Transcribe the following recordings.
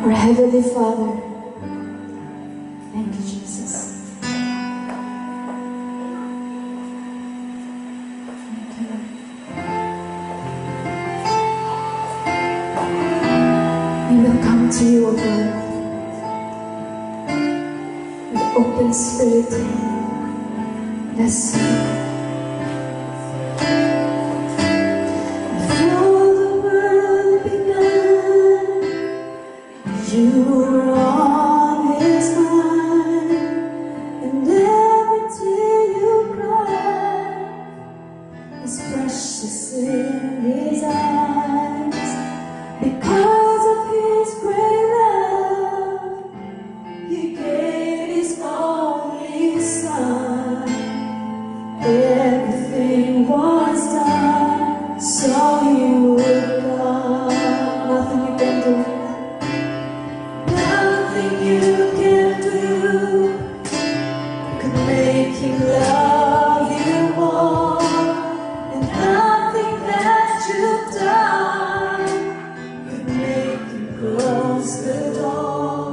Our Heavenly Father, thank you, Jesus. Thank you, Lord. We will come to you, O God, with open spirit. Let's sing. You were on His mind, and every tear you cried is precious in His eyes. Because of His great love, He gave His only Son. Everything was done so you would come. Nothing you can do. You can do could make Him love you more, and nothing that you've done could make Him close the door.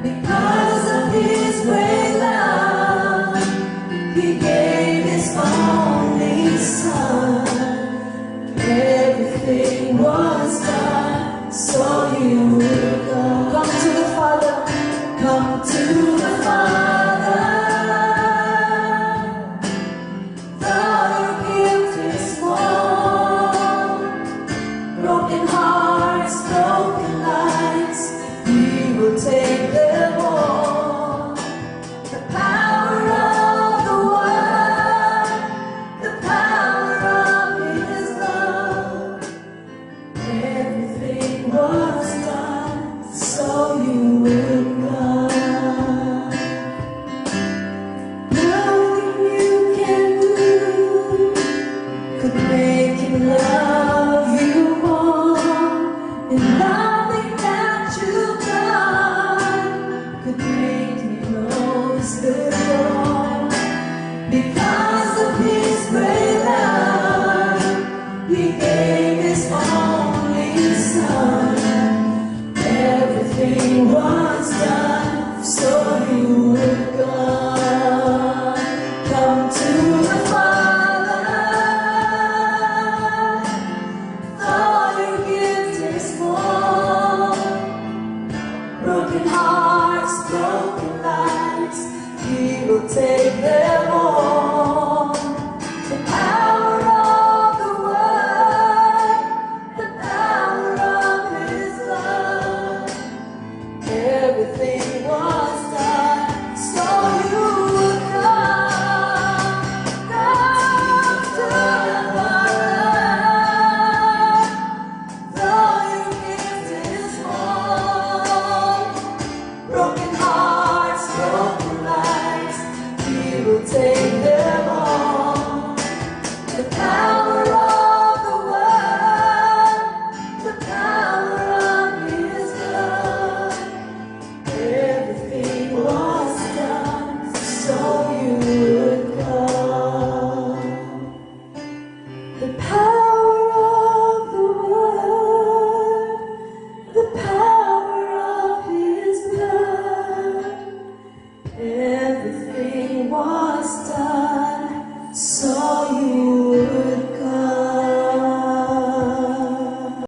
Because of His great love, He gave His only Son. Everything was done so you would come. Come to the Father, come to the Father. Though your guilt is small, broken hearts, broken lives, He will take them all. The power of the Word, the power of His love, everything was done so you will come. Nothing you can do could make Him love you more, and